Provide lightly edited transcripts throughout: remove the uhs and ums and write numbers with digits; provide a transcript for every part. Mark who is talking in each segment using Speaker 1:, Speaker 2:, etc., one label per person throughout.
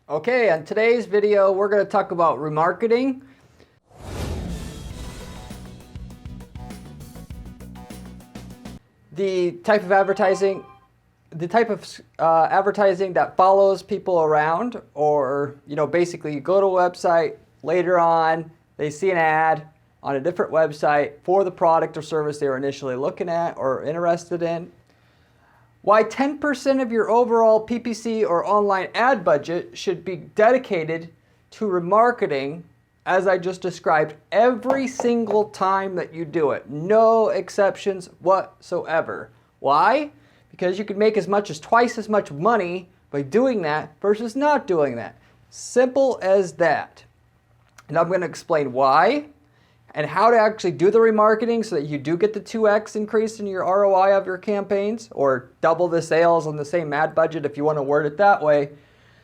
Speaker 1: Okay, on today's video, we're going to talk about remarketing. The type of advertising that follows people around, or basically you go to a website, later on they see an ad on a different website for the product or service they were initially looking at or interested in. Why 10% of your overall PPC or online ad budget should be dedicated to remarketing, as I just described, every single time that you do it. No exceptions whatsoever. Why? Because you can make as much as twice as much money by doing that versus not doing that. Simple as that. And I'm going to explain why and how to actually do the remarketing so that you do get the 2x increase in your ROI of your campaigns, or double the sales on the same ad budget if you want to word it that way,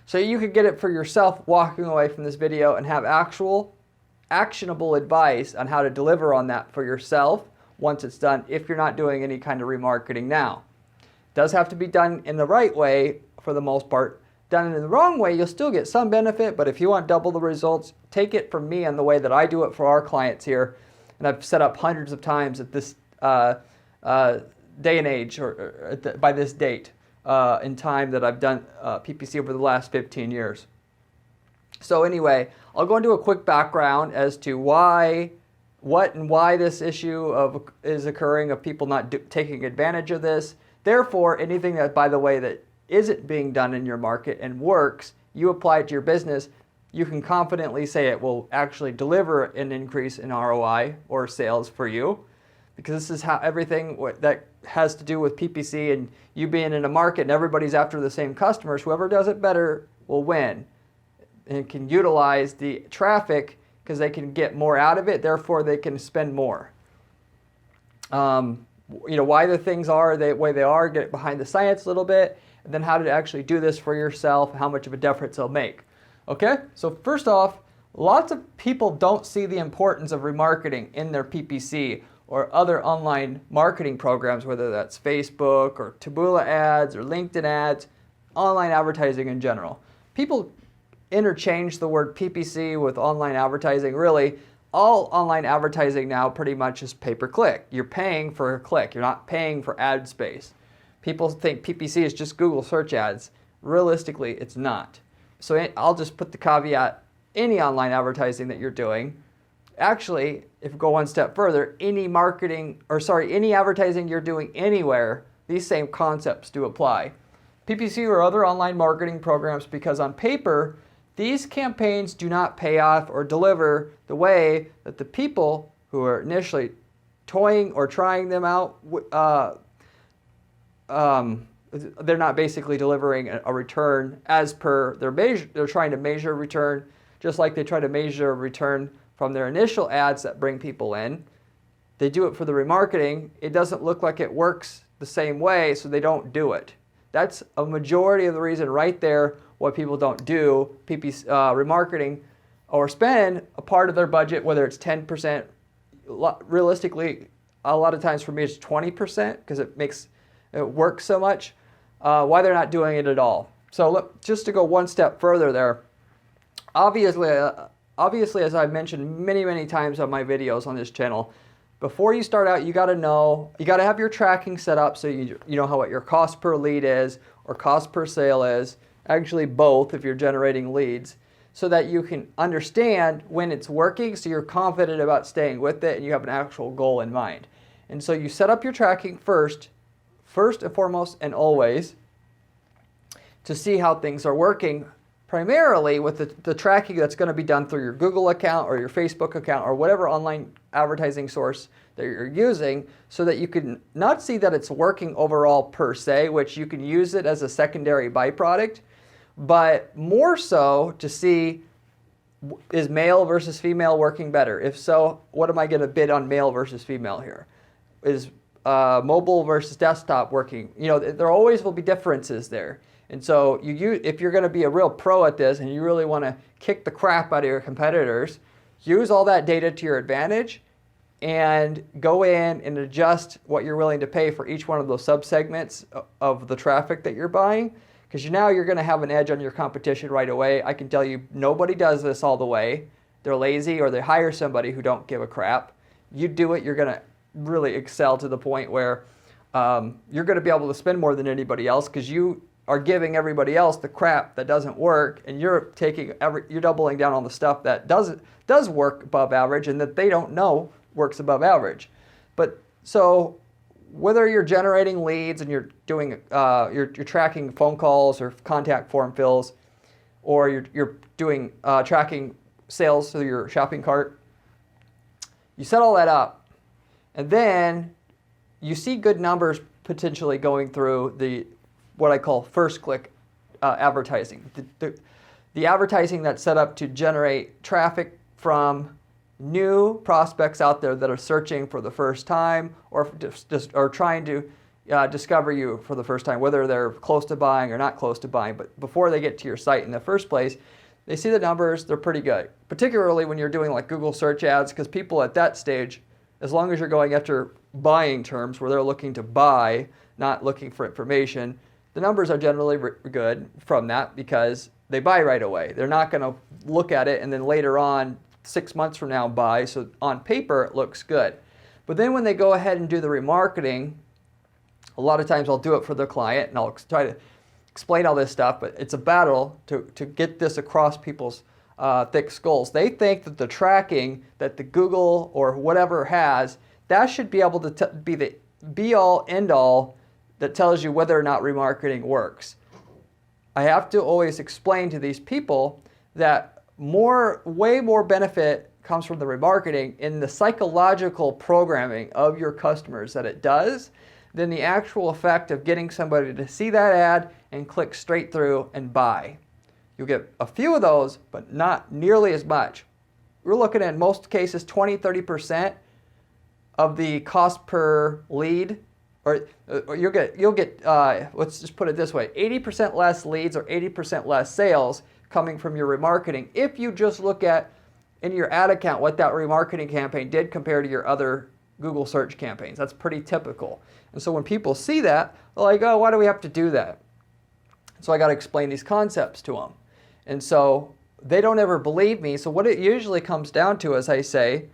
Speaker 1: so you could get it for yourself walking away from this video and have actual actionable advice on how to deliver on that for yourself once it's done, if you're not doing any kind of remarketing now. It does have to be done in the right way for the most part. Done in the wrong way, you'll still get some benefit, but if you want double the results, take it from me on the way that I do it for our clients here. And I've set up hundreds of times at this day and age, or by this date in time that I've done PPC over the last 15 years. So anyway, I'll go into a quick background as to why this issue is occurring of people not taking advantage of this. Therefore, anything that, by the way, that isn't being done in your market and works, you apply it to your business, you can confidently say it will actually deliver an increase in ROI or sales for you, because this is how everything that has to do with PPC and you being in a market and everybody's after the same customers, whoever does it better will win and can utilize the traffic because they can get more out of it, therefore they can spend more. Why the things are the way they are, get behind the science a little bit, and then how to actually do this for yourself, how much of a difference it'll make. Okay, so first off, lots of people don't see the importance of remarketing in their PPC or other online marketing programs, whether that's Facebook or Taboola ads or LinkedIn ads, online advertising in general. People interchange the word PPC with online advertising. Really, all online advertising now pretty much is pay-per-click. You're paying for a click. You're not paying for ad space. People think PPC is just Google search ads. Realistically, it's not. So I'll just put the caveat, any online advertising that you're doing. Actually, if we go one step further, any advertising you're doing anywhere, these same concepts do apply. PPC or other online marketing programs, because on paper, these campaigns do not pay off or deliver the way that the people who are initially toying or trying them out, they're not basically delivering a return as per their measure. They're trying to measure a return just like they try to measure a return from their initial ads that bring people in. They do it for the remarketing. It doesn't look like it works the same way, so they don't do it. That's a majority of the reason right there why people don't do PPC remarketing or spend a part of their budget, whether it's 10%. Realistically, a lot of times for me it's 20% because it works so much. Why they're not doing it at all. So look, just to go one step further there, obviously as I've mentioned many times on my videos on this channel, before you start out, you got to have your tracking set up so you know what your cost per lead is or cost per sale is, actually both if you're generating leads, so that you can understand when it's working, so you're confident about staying with it and you have an actual goal in mind. And so you set up your tracking first and foremost and always, to see how things are working, primarily with the tracking that's going to be done through your Google account or your Facebook account or whatever online advertising source that you're using, so that you can not see that it's working overall per se, which you can use it as a secondary byproduct, but more so to see, is male versus female working better? If so, what am I going to bid on male versus female here? Is mobile versus desktop working? There always will be differences there. And so if you're going to be a real pro at this and you really want to kick the crap out of your competitors, use all that data to your advantage and go in and adjust what you're willing to pay for each one of those subsegments of the traffic that you're buying. because now you're going to have an edge on your competition right away. I can tell you nobody does this all the way. They're lazy or they hire somebody who don't give a crap. You do it, you're going to really excel to the point where you're going to be able to spend more than anybody else because you are giving everybody else the crap that doesn't work, and you're doubling down on the stuff that does work above average and that they don't know works above average. But so whether you're generating leads and you're doing you're tracking phone calls or contact form fills, or you're doing tracking sales through your shopping cart, you set all that up, and then you see good numbers potentially going through the what I call first click advertising. The advertising that's set up to generate traffic from new prospects out there that are searching for the first time or trying to discover you for the first time, whether they're close to buying or not close to buying. But before they get to your site in the first place, they see the numbers, they're pretty good. Particularly when you're doing like Google search ads, because people at that stage, as long as you're going after buying terms where they're looking to buy, not looking for information, the numbers are generally good from that because they buy right away. They're not going to look at it and then later on, 6 months from now, buy. So on paper, it looks good. But then when they go ahead and do the remarketing, a lot of times I'll do it for the client and I'll try to explain all this stuff, but it's a battle to get this across people's thick skulls. They think that the tracking that the Google or whatever has, that should be able to be the be-all, end-all that tells you whether or not remarketing works. I have to always explain to these people that way more benefit comes from the remarketing in the psychological programming of your customers that it does than the actual effect of getting somebody to see that ad and click straight through and buy. You'll get a few of those, but not nearly as much. We're looking at, in most cases, 20-30% of the cost per lead, or you'll get let's just put it this way, 80% less leads or 80% less sales coming from your remarketing if you just look at in your ad account what that remarketing campaign did compared to your other Google search campaigns. That's pretty typical. And so when people see that, they're like, oh, why do we have to do that? So I got to explain these concepts to them. And so they don't ever believe me. So what it usually comes down to is I say,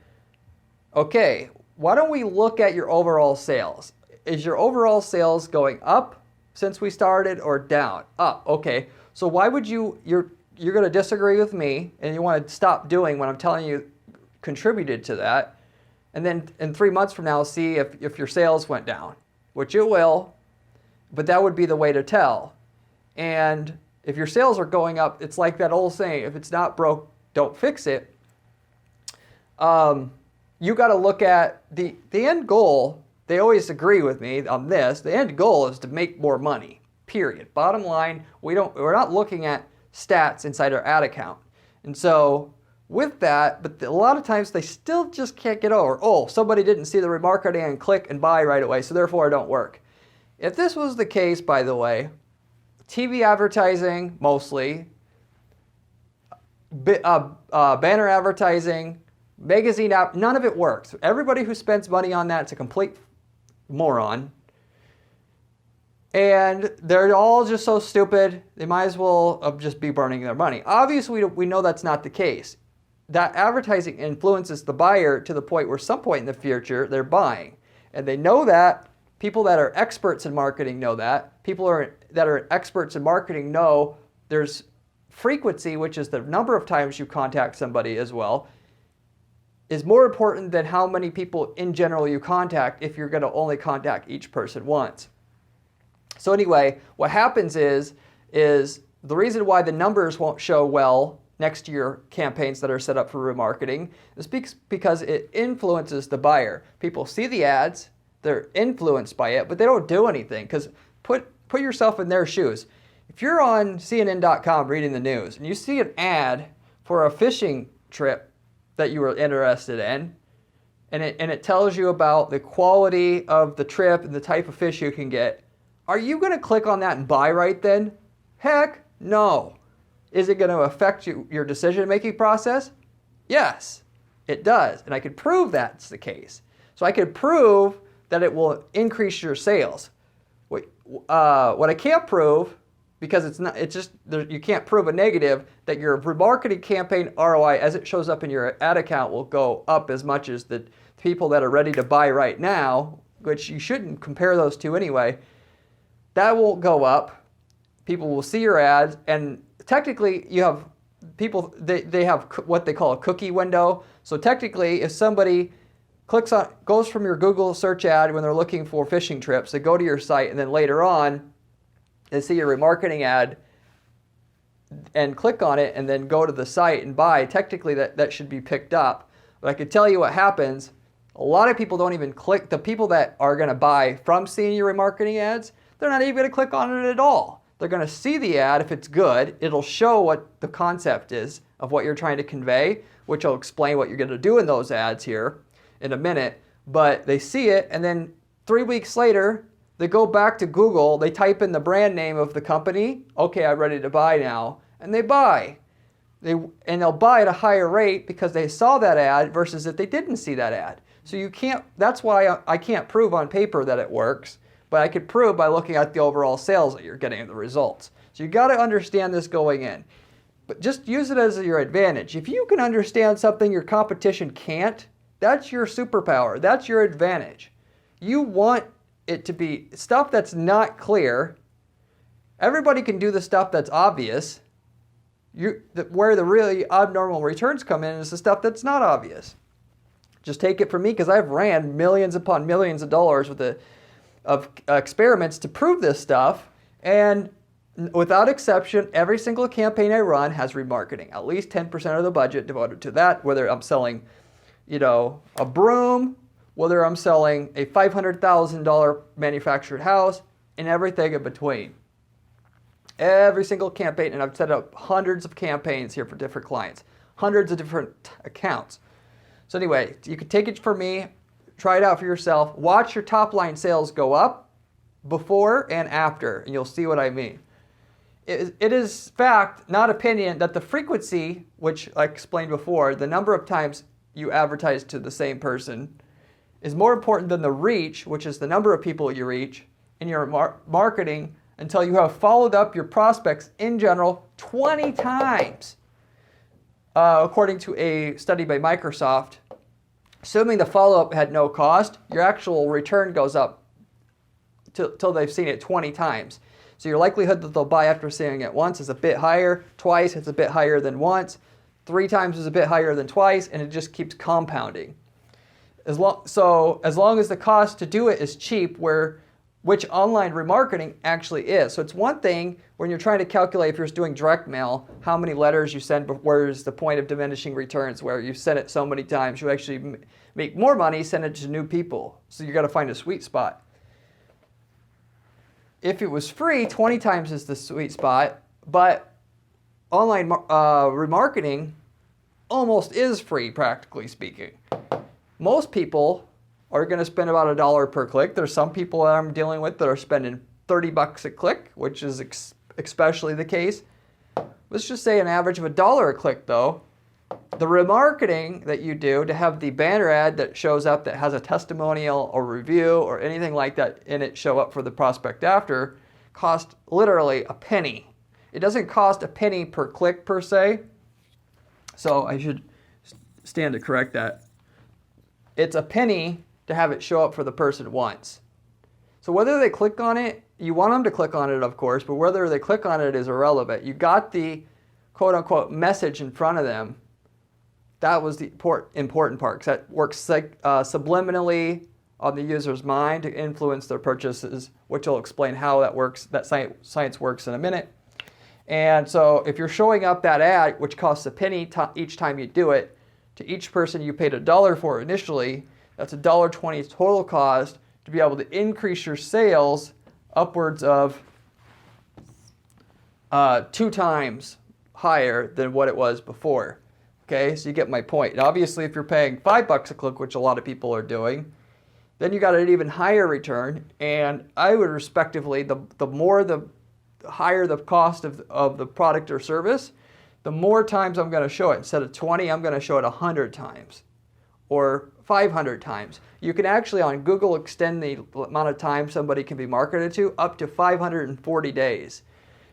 Speaker 1: okay, why don't we look at your overall sales? Is your overall sales going up since we started or down? Up, okay. So why would you're going to disagree with me and you want to stop doing what I'm telling you contributed to that, and then in 3 months from now see if your sales went down, which it will, but that would be the way to tell. And if your sales are going up, it's like that old saying, if it's not broke, don't fix it. You got to look at the end goal. They always agree with me on this. The end goal is to make more money, period. Bottom line, we're not looking at stats inside our ad account. And so with that, but a lot of times they still just can't get over, oh, somebody didn't see the remarketing and click and buy right away, so therefore it don't work. If this was the case, by the way, TV advertising mostly, banner advertising, magazine app, none of it works. Everybody who spends money on that is a complete moron. And they're all just so stupid, they might as well just be burning their money. Obviously, we know that's not the case. That advertising influences the buyer to the point where some point in the future they're buying. And they know that. People that are experts in marketing know that. People that are experts in marketing know there's frequency, which is the number of times you contact somebody as well, is more important than how many people in general you contact if you're going to only contact each person once. So anyway, what happens is the reason why the numbers won't show well next to your campaigns that are set up for remarketing is because it influences the buyer. People see the ads, they're influenced by it, but they don't do anything. Because put yourself in their shoes. If you're on CNN.com reading the news and you see an ad for a fishing trip that you were interested in, and it tells you about the quality of the trip and the type of fish you can get, are you going to click on that and buy right then? Heck no. Is it going to affect your decision-making process? Yes, it does. And I could prove that's the case. So I could prove that it will increase your sales. What I can't prove because you can't prove a negative that your remarketing campaign ROI as it shows up in your ad account will go up as much as the people that are ready to buy right now, which you shouldn't compare those two anyway. That won't go up. People will see your ads, and technically you have people, they have what they call a cookie window. So technically if somebody goes from your Google search ad when they're looking for fishing trips, they go to your site, and then later on they see your remarketing ad and click on it and then go to the site and buy, technically that should be picked up. But I could tell you what happens. A lot of people don't even click. The people that are going to buy from seeing your remarketing ads, they're not even going to click on it at all. They're going to see the ad. If it's good, it'll show what the concept is of what you're trying to convey, which will explain what you're going to do in those ads here in a minute. But they see it, and then 3 weeks later, they go back to Google, they type in the brand name of the company, okay, I'm ready to buy now, and they buy. They'll buy at a higher rate because they saw that ad versus if they didn't see that ad. So you can't, that's why I can't prove on paper that it works, but I could prove by looking at the overall sales that you're getting in the results. So you got to understand this going in. But just use it as your advantage. If you can understand something your competition can't, that's your superpower. That's your advantage. You want it to be stuff that's not clear. Everybody can do the stuff that's obvious. Where the really abnormal returns come in is the stuff that's not obvious. Just take it from me, because I've ran millions upon millions of dollars of experiments to prove this stuff, and without exception, every single campaign I run has remarketing. At least 10% of the budget devoted to that, whether I'm selling, a broom, whether I'm selling a $500,000 manufactured house, and everything in between. Every single campaign, and I've set up hundreds of campaigns here for different clients, hundreds of different accounts. So anyway, you can take it from me, try it out for yourself, watch your top line sales go up before and after, and you'll see what I mean. It is fact, not opinion, that the frequency, which I explained before, the number of times you advertise to the same person, is more important than the reach, which is the number of people you reach in your marketing, until you have followed up your prospects in general 20 times. According to a study by Microsoft, assuming the follow-up had no cost, your actual return goes up till they've seen it 20 times. So your likelihood that they'll buy after seeing it once is a bit higher, twice it's a bit higher than once, 3 times is a bit higher than twice, and it just keeps compounding. As long as the cost to do it is cheap, which online remarketing actually is. So it's one thing when you're trying to calculate if you're doing direct mail, how many letters you send, where's the point of diminishing returns, where you send it so many times, you actually make more money, send it to new people. So you got to find a sweet spot. If it was free, 20 times is the sweet spot, but online remarketing almost is free, practically speaking. Most people are going to spend about $1 per click. There's some people that I'm dealing with that are spending $30 a click, which is especially the case. Let's just say an average of $1 a click though. The remarketing that you do to have the banner ad that shows up that has a testimonial or review or anything like that in it show up for the prospect after cost literally a penny. It doesn't cost a penny per click per se. So I should stand to correct that. It's a penny to have it show up for the person once. So whether they click on it, you want them to click on it, of course, but whether they click on it is irrelevant. You got the quote-unquote message in front of them. That was the important part, because that works subliminally on the user's mind to influence their purchases, which will explain how that works, that science works in a minute. And so if you're showing up that ad, which costs a penny each time you do it, to each person you paid $1 for initially, that's $1.20 total cost to be able to increase your sales upwards of 2 times higher than what it was before. Okay, so you get my point. And obviously, if you're paying $5 a click, which a lot of people are doing, then you got an even higher return. And I would respectively, the higher the cost of the product or service, the more times I'm going to show it. Instead of 20, I'm going to show it 100 times or 500 times. You can actually on Google extend the amount of time somebody can be marketed to up to 540 days.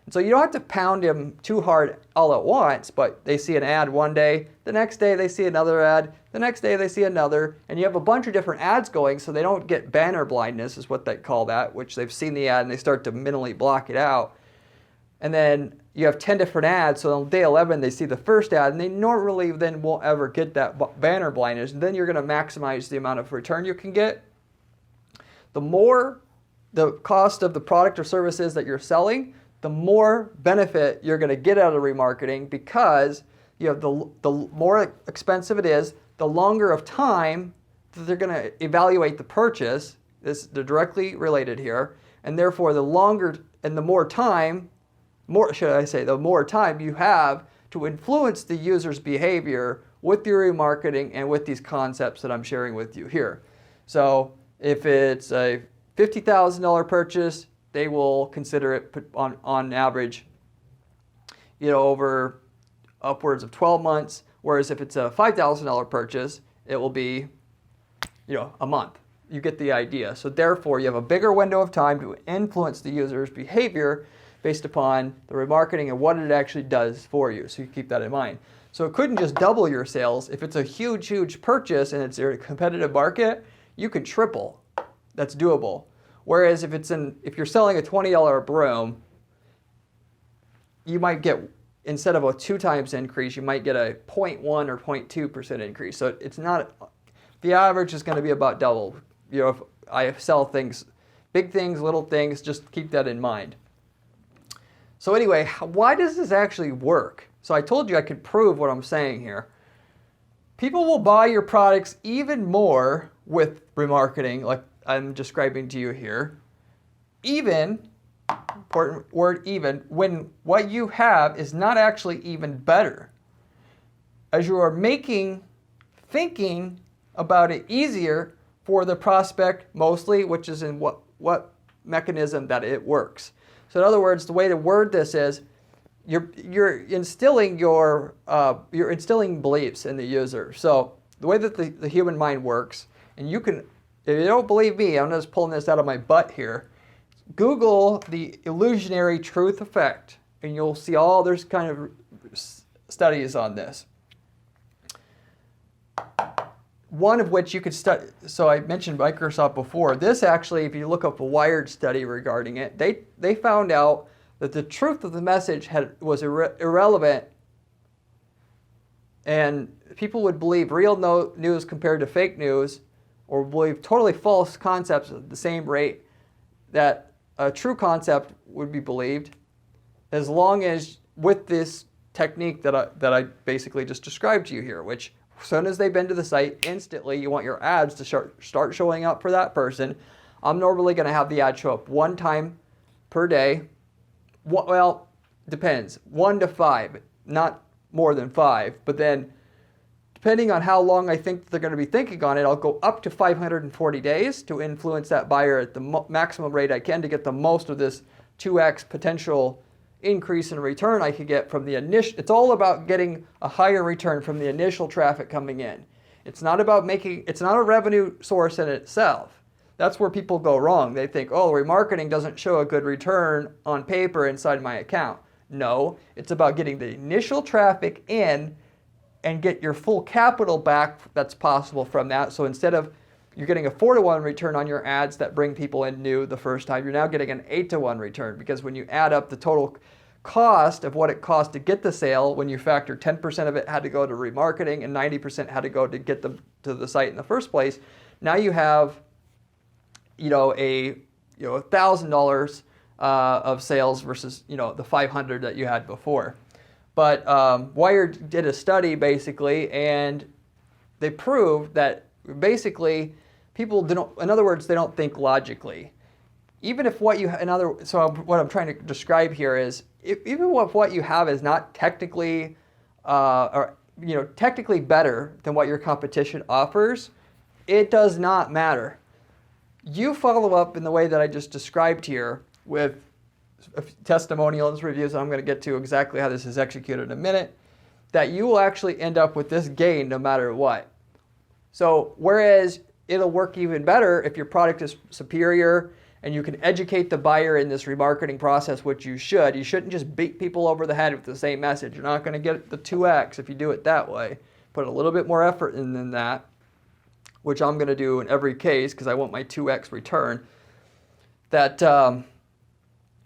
Speaker 1: And so you don't have to pound them too hard all at once, but they see an ad one day, the next day they see another ad, the next day they see another, and you have a bunch of different ads going so they don't get banner blindness is what they call that, which they've seen the ad and they start to mentally block it out. And then you have 10 different ads, so on day 11 they see the first ad and they normally then won't ever get that banner blindness, and then you're going to maximize the amount of return you can get. The more the cost of the product or services that you're selling, the more benefit you're going to get out of remarketing, because you have the more expensive it is, the longer of time that they're going to evaluate the purchase. They're directly related here, and therefore the longer and the more time, the more time you have to influence the user's behavior with your remarketing and with these concepts that I'm sharing with you here. So if it's a $50,000 purchase, they will consider it on average, over upwards of 12 months. Whereas if it's a $5,000 purchase, it will be, a month. You get the idea. So therefore, you have a bigger window of time to influence the user's behavior based upon the remarketing and what it actually does for you. So you keep that in mind. So it couldn't just double your sales. If it's a huge, huge purchase and it's a competitive market, you could triple. That's doable. Whereas if you're selling a $20 broom, you might get, instead of a 2 times increase, you might get a 0.1 or 0.2% increase. So it's not, the average is going to be about double. If I sell things, big things, little things, just keep that in mind. So anyway, why does this actually work? So I told you I could prove what I'm saying here. People will buy your products even more with remarketing, like I'm describing to you here. Even, important word even, when what you have is not actually even better. As you are thinking about it easier for the prospect mostly, which is in what mechanism that it works. So in other words, the way to word this is you're instilling beliefs in the user. So the way that the human mind works, and you can, if you don't believe me, I'm just pulling this out of my butt here. Google the illusionary truth effect, and you'll see there's kind of studies on this. One of which you could study, so I mentioned Microsoft before. This actually, if you look up a Wired study regarding it, they found out that the truth of the message was irrelevant, and people would believe real news compared to fake news, or believe totally false concepts at the same rate that a true concept would be believed, as long as with this technique that I basically just described to you here, which as soon as they've been to the site, instantly you want your ads to start showing up for that person. I'm normally going to have the ad show up 1 time per day. Well, depends. 1 to 5, not more than 5. But then, depending on how long I think they're going to be thinking on it, I'll go up to 540 days to influence that buyer at the maximum rate I can to get the most of this 2x potential increase in return I could get from the initial. It's all about getting a higher return from the initial traffic coming in. It's not about it's not a revenue source in itself. That's where people go wrong. They think, remarketing doesn't show a good return on paper inside my account. No, it's about getting the initial traffic in and get your full capital back that's possible from that. So instead of you're getting a 4-to-1 return on your ads that bring people in new the first time, you're now getting an 8-to-1 return, because when you add up the total cost of what it cost to get the sale, when you factor 10% of it had to go to remarketing and 90% had to go to get them to the site in the first place, now you have $1,000 of sales versus the $500 that you had before. But Wired did a study basically, and they proved that basically people don't, in other words, they don't think logically. Even if what you, so what I'm trying to describe here is, even if what you have is not technically, technically better than what your competition offers, it does not matter. You follow up in the way that I just described here with testimonials, reviews, and I'm going to get to exactly how this is executed in a minute, that you will actually end up with this gain no matter what. So whereas it'll work even better if your product is superior and you can educate the buyer in this remarketing process, which you should. You shouldn't just beat people over the head with the same message. You're not going to get the 2x if you do it that way. Put a little bit more effort in than that, which I'm going to do in every case because I want my 2x return. That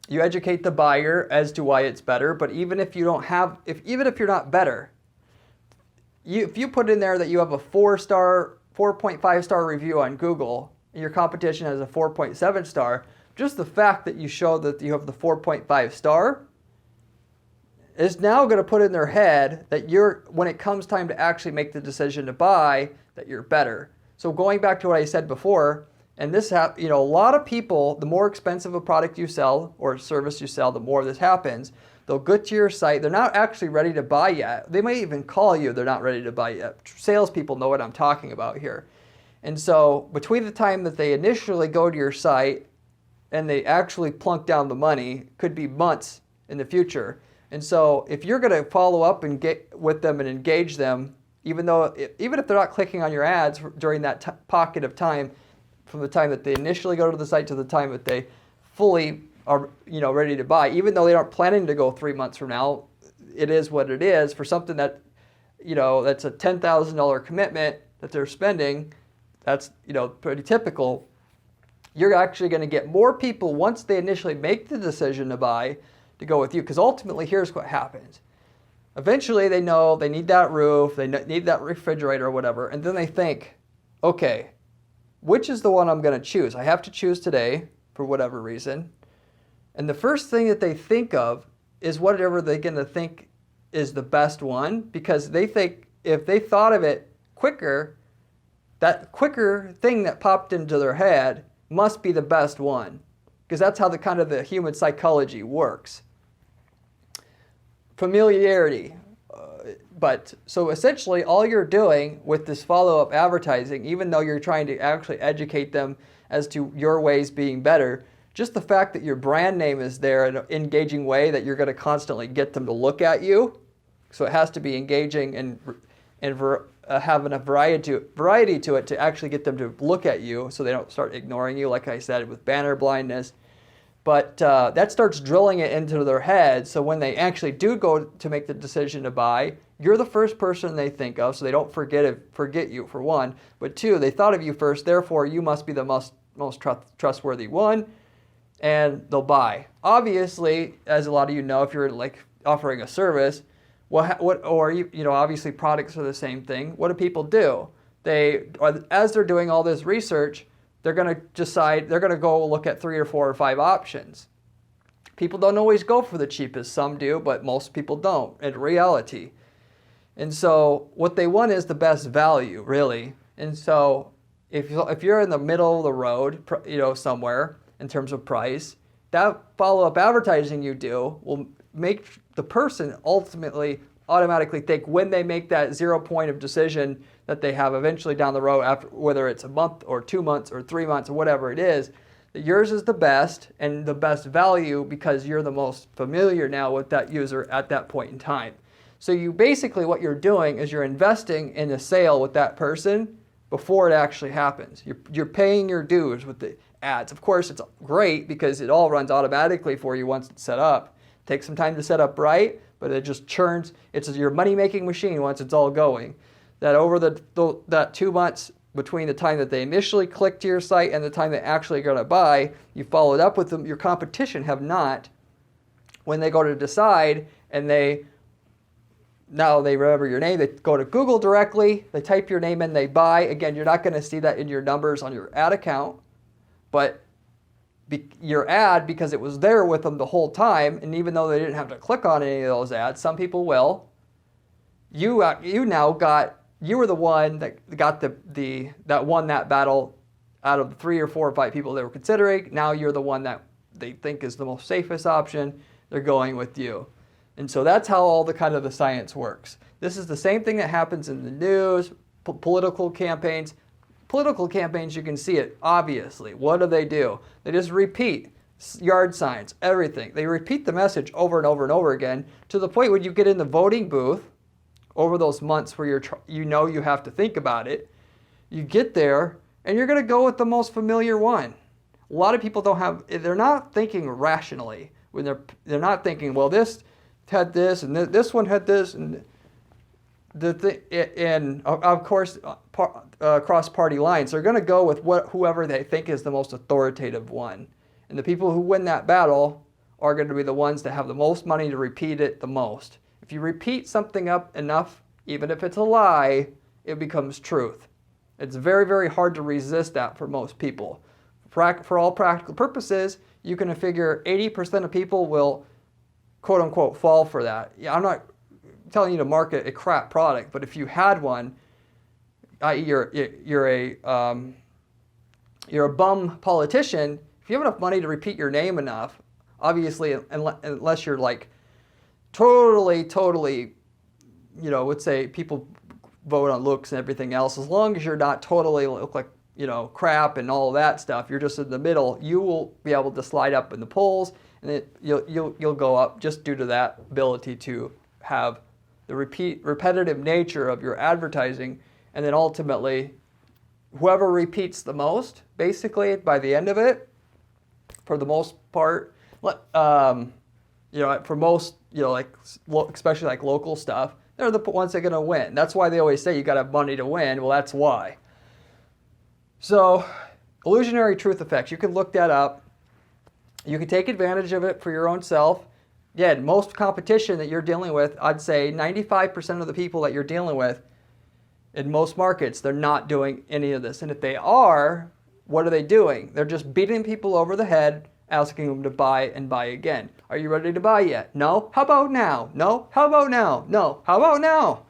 Speaker 1: you educate the buyer as to why it's better, but even if you don't have, even if you're not better, if you put in there that you have a 4.5 star review on Google, and your competition has a 4.7 star, just the fact that you show that you have the 4.5 star is now going to put in their head that when it comes time to actually make the decision to buy, that you're better. So going back to what I said before, and this, a lot of people, the more expensive a product you sell or service you sell, the more this happens. They'll get to your site. They're not actually ready to buy yet. They may even call you. They're not ready to buy yet. Salespeople know what I'm talking about here. And so between the time that they initially go to your site and they actually plunk down the money, could be months in the future. And so if you're going to follow up and get with them and engage them, even if they're not clicking on your ads during that pocket of time, from the time that they initially go to the site to the time that they fully are ready to buy, even though they aren't planning to go 3 months from now, it is what it is. For something that that's a $10,000 commitment that they're spending, that's pretty typical. You're actually going to get more people once they initially make the decision to buy to go with you, because ultimately here's what happens. Eventually they know they need that roof, they need that refrigerator or whatever, and then they think, okay, which is the one I'm going to choose? I have to choose today for whatever reason. And the first thing that they think of is whatever they're going to think is the best one, because they think if they thought of it quicker, that quicker thing that popped into their head must be the best one, because that's how the human psychology works. Familiarity. But so essentially all you're doing with this follow-up advertising, even though you're trying to actually educate them as to your ways being better, just the fact that your brand name is there in an engaging way that you're going to constantly get them to look at you. So it has to be engaging and having a variety to it to actually get them to look at you so they don't start ignoring you, like I said, with banner blindness. But that starts drilling it into their head, so when they actually do go to make the decision to buy, you're the first person they think of, so they don't forget you, for one. But two, they thought of you first, therefore you must be the most trustworthy one, and they'll buy. Obviously, as a lot of you know, if you're like offering a service, obviously products are the same thing. What do people do? As they're doing all this research, they're going to go look at 3 or 4 or 5 options. People don't always go for the cheapest. Some do, but most people don't in reality. And so what they want is the best value, really. And so if you're in the middle of the road, somewhere in terms of price, that follow-up advertising you do will make the person automatically think, when they make that 0 point of decision that they have eventually down the road, after whether it's a month or 2 months or 3 months or whatever it is, that yours is the best and the best value because you're the most familiar now with that user at that point in time. So what you're doing is you're investing in a sale with that person before it actually happens. You're paying your dues with the ads. Of course, it's great because it all runs automatically for you once it's set up. It takes some time to set up right, but it just churns. It's your money-making machine once it's all going. That over that 2 months between the time that they initially click to your site and the time they actually are going to buy, you followed up with them. Your competition have not. When they go to decide and now they remember your name, they go to Google directly, they type your name in, they buy. Again, you're not going to see that in your numbers on your ad account, but your ad, because it was there with them the whole time, and even though they didn't have to click on any of those ads, some people will, you were the one that got that won that battle out of the 3 or 4 or 5 people they were considering. Now you're the one that they think is the most safest option. They're going with you. And so that's how all the science works. This is the same thing that happens in the news, political campaigns. Political campaigns, you can see it, obviously. What do? They just repeat yard signs, everything. They repeat the message over and over and over again to the point when you get in the voting booth over those months where you have to think about it. You get there, and you're going to go with the most familiar one. A lot of people they're not thinking rationally when they're not thinking, well, this had this and this one had this and and of course cross party lines. They're going to go with whoever they think is the most authoritative one, and the people who win that battle are going to be the ones that have the most money to repeat it the most. If you repeat something up enough, even if it's a lie, it becomes truth. It's very, very hard to resist that for most people. For all practical purposes, you can figure 80% of people will, quote unquote, fall for that. Yeah, I'm not telling you to market a crap product, but if you had one, i.e. you're a bum politician, if you have enough money to repeat your name enough, obviously, unless you're like totally, let's say people vote on looks and everything else, as long as you're not totally look like, crap and all that stuff, you're just in the middle, you will be able to slide up in the polls, and you'll go up just due to that ability to have the repetitive nature of your advertising. And then ultimately, whoever repeats the most, basically by the end of it, for the most part, for most, especially like local stuff, they're the ones that are going to win. That's why they always say you got to have money to win. Well, that's why. So, illusionary truth effects, you can look that up. You can take advantage of it for your own self. Again, most competition that you're dealing with, I'd say 95% of the people that you're dealing with in most markets, they're not doing any of this. And if they are, what are they doing? They're just beating people over the head, asking them to buy and buy again. Are you ready to buy yet? No. How about now? No. How about now? No. How about now?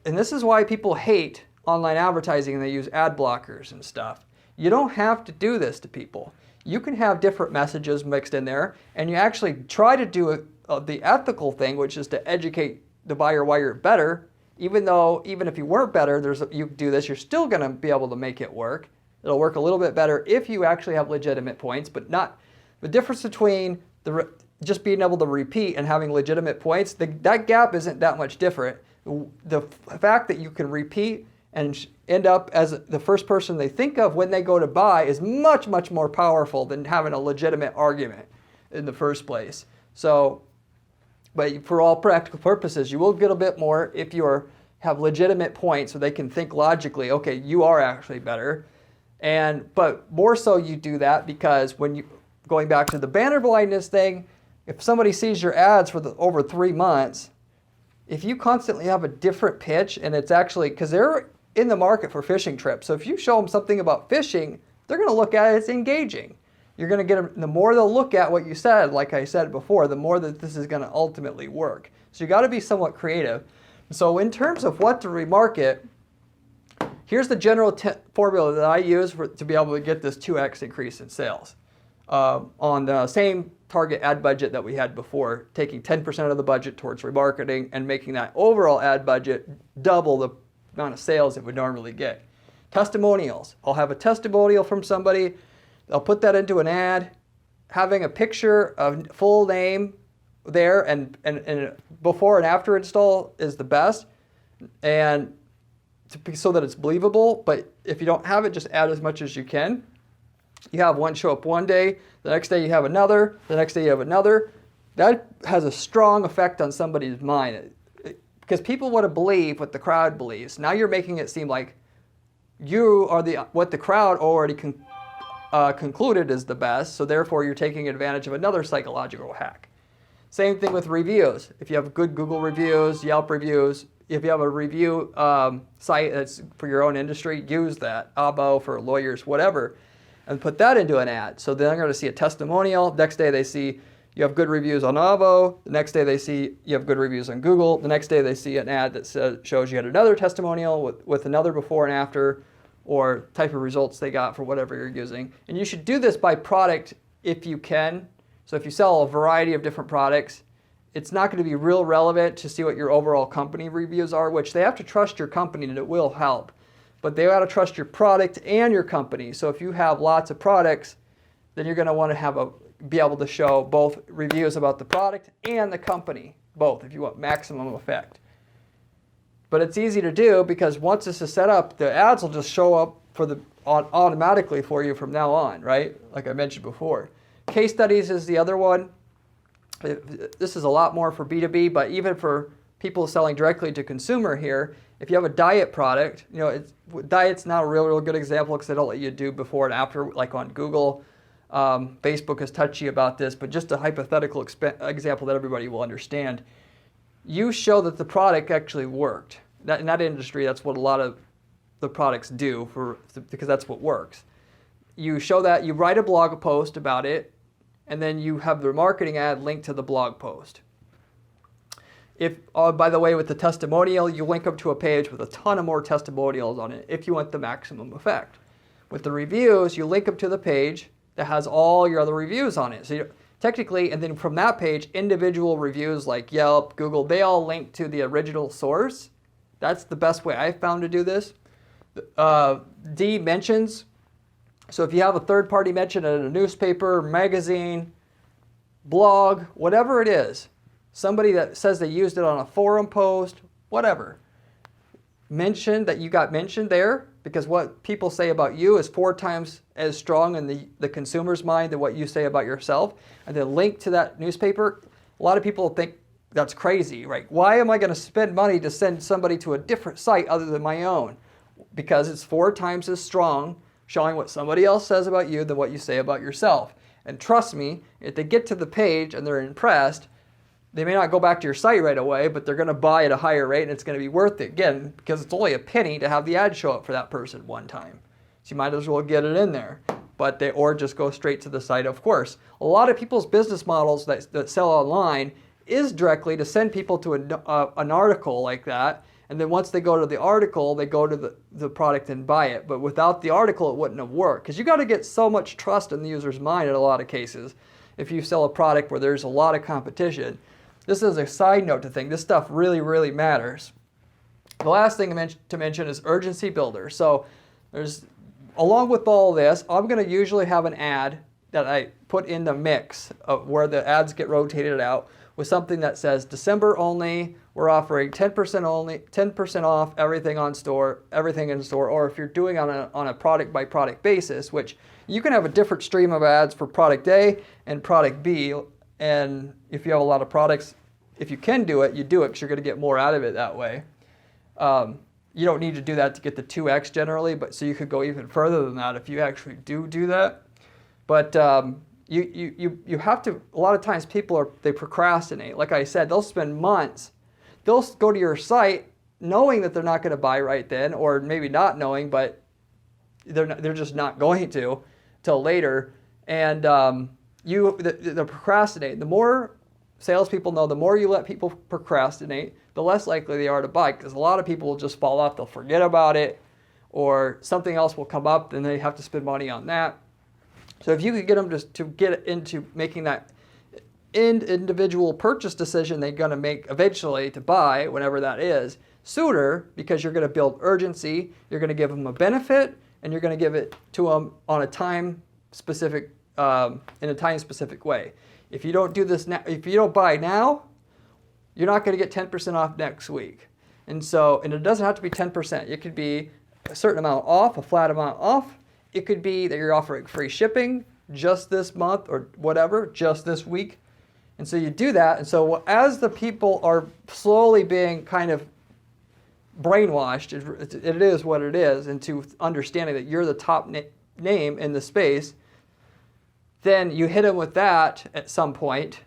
Speaker 1: And this is why people hate online advertising and they use ad blockers and stuff. You don't have to do this to people. You can have different messages mixed in there, and you actually try to do the ethical thing, which is to educate the buyer why you're better. Even if you weren't better, you do this, you're still going to be able to make it work. It'll work a little bit better if you actually have legitimate points, but not the difference between just being able to repeat and having legitimate points. That gap isn't that much different. The fact that you can repeat and end up as the first person they think of when they go to buy is much, much more powerful than having a legitimate argument in the first place. So, but for all practical purposes, you will get a bit more if you have legitimate points so they can think logically, okay, you are actually better. But more so you do that because going back to the banner blindness thing, if somebody sees your ads for over 3 months, if you constantly have a different pitch, and it's actually, because they're in the market for fishing trips, so if you show them something about fishing, they're going to look at it as engaging. You're going to get them, the more they'll look at what you said, like I said before, the more that this is going to ultimately work. So you got to be somewhat creative. So in terms of what to remarket, here's the general formula that I use to be able to get this 2x increase in sales. On the same target ad budget that we had before, taking 10% of the budget towards remarketing and making that overall ad budget double the amount of sales it would normally get. Testimonials. I'll have a testimonial from somebody. I'll put that into an ad. Having a picture of full name there and before and after install is the best, and so that it's believable. But if you don't have it, just add as much as you can. You have one show up one day, the next day you have another, the next day you have another. That has a strong effect on somebody's mind because people want to believe what the crowd believes. Now you're making it seem like you are what the crowd already concluded is the best, so therefore you're taking advantage of another psychological hack. Same thing with reviews. If you have good Google reviews, Yelp reviews, if you have a review site that's for your own industry, use that. Abo for lawyers, whatever, and put that into an ad. So then they're going to see a testimonial. Next day they see you have good reviews on Abo. The next day they see you have good reviews on Google. The next day they see an ad that shows you had another testimonial with another before and after, or type of results they got for whatever you're using. And you should do this by product if you can. So if you sell a variety of different products, it's not going to be real relevant to see what your overall company reviews are, which they have to trust your company and it will help. But they got to trust your product and your company. So if you have lots of products, then you're going to want to be able to show both reviews about the product and the company, both, if you want maximum effect. But it's easy to do because once this is set up, the ads will just show up automatically for you from now on, right? Like I mentioned before. Case studies is the other one. This is a lot more for B2B, but even for people selling directly to consumer here, if you have a diet product, diet's not a real good example because they don't let you do before and after, like on Google. Facebook is touchy about this, but just a hypothetical example that everybody will understand. You show that the product actually worked. In that industry, that's what a lot of the products do because that's what works. You show that, you write a blog post about it, and then you have the marketing ad linked to the blog post. If, by the way, with the testimonial, you link them to a page with a ton of more testimonials on it if you want the maximum effect. With the reviews, you link them to the page that has all your other reviews on it. So technically, and then from that page, individual reviews like Yelp, Google, they all link to the original source. That's the best way I've found to do this. D, mentions. So if you have a third-party mention in a newspaper, magazine, blog, whatever it is, somebody that says they used it on a forum post, whatever, mention that you got mentioned there, because what people say about you is 4 times as strong in the consumer's mind than what you say about yourself, and then link to that newspaper. A lot of people think that's crazy, right? Why am I going to spend money to send somebody to a different site other than my own? Because it's 4 times as strong showing what somebody else says about you than what you say about yourself. And trust me, if they get to the page and they're impressed, they may not go back to your site right away, but they're going to buy at a higher rate and it's going to be worth it again because it's only a penny to have the ad show up for that person one time. So you might as well get it in there. Or just go straight to the site, of course. A lot of people's business models that sell online is directly to send people to an article like that. And then once they go to the article, they go to the product and buy it. But without the article, it wouldn't have worked. Because you got to get so much trust in the user's mind in a lot of cases if you sell a product where there's a lot of competition. This is a side note to think. This stuff really, really matters. The last thing to mention is urgency builder. So along with all this, I'm going to usually have an ad that I put in the mix of where the ads get rotated out with something that says December only, we're offering 10% off everything in store, or if you're doing on a product by product basis, which you can have a different stream of ads for product A and product B, and if you have a lot of products, if you can do it, you do it because you're going to get more out of it that way. You don't need to do that to get the 2x generally, but so you could go even further than that if you actually do that. But you have to, a lot of times they procrastinate. Like I said, they'll spend months. They'll go to your site knowing that they're not going to buy right then, or maybe not knowing, but they're just not going to till later. And they're procrastinating. The more salespeople know, the more you let people procrastinate, the less likely they are to buy, because a lot of people will just fall off. They'll forget about it, or something else will come up, then they have to spend money on that. So if you could get them to get into making that individual purchase decision they're going to make eventually to buy, whenever that is, sooner, because you're going to build urgency, you're going to give them a benefit, and you're going to give it to them on a time-specific in a time-specific way. If you don't do this now, if you don't buy now, you're not going to get 10% off next week. And it doesn't have to be 10%. It could be a certain amount off, a flat amount off. It could be that you're offering free shipping just this month or whatever, just this week. And so you do that. And so as the people are slowly being kind of brainwashed, it is what it is, into understanding that you're the top name in the space, then you hit them with that at some point,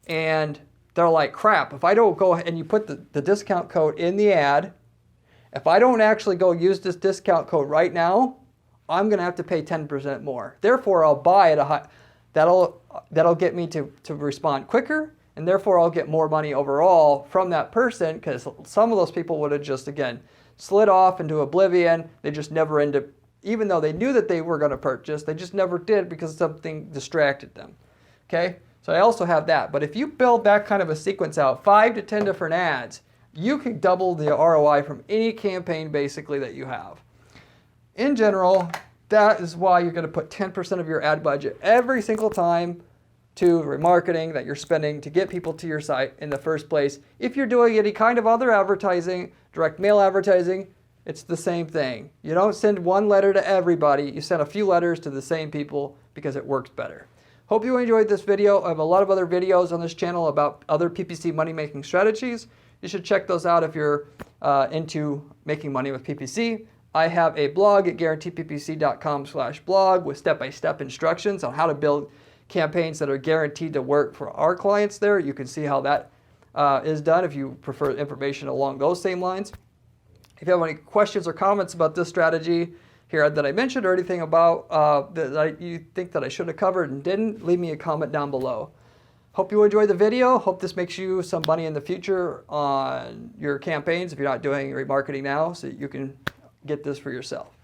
Speaker 1: and they're like, crap, if I don't go and you put the discount code in the ad, if I don't actually go use this discount code right now, I'm going to have to pay 10% more. Therefore, I'll buy at a high, that'll get me to respond quicker, and therefore I'll get more money overall from that person, because some of those people would have just, again, slid off into oblivion. They just never end up, even though they knew that they were going to purchase, they just never did because something distracted them. Okay? So I also have that. But if you build that kind of a sequence out, 5 to 10 different ads, you can double the ROI from any campaign basically that you have. In general, that is why you're going to put 10% of your ad budget every single time to remarketing that you're spending to get people to your site in the first place. If you're doing any kind of other advertising, direct mail advertising, It's the same thing. You don't send one letter to everybody. You send a few letters to the same people because it works better. Hope you enjoyed this video. I have a lot of other videos on this channel about other PPC money-making strategies. You should check those out if you're into making money with PPC. I have a blog at guaranteedppc.com/blog with step-by-step instructions on how to build campaigns that are guaranteed to work for our clients there. You can see how that is done if you prefer information along those same lines. If you have any questions or comments about this strategy here that I mentioned or anything about that you think that I should have covered and didn't, leave me a comment down below. Hope you enjoyed the video. Hope this makes you some money in the future on your campaigns if you're not doing remarketing now, so you can get this for yourself.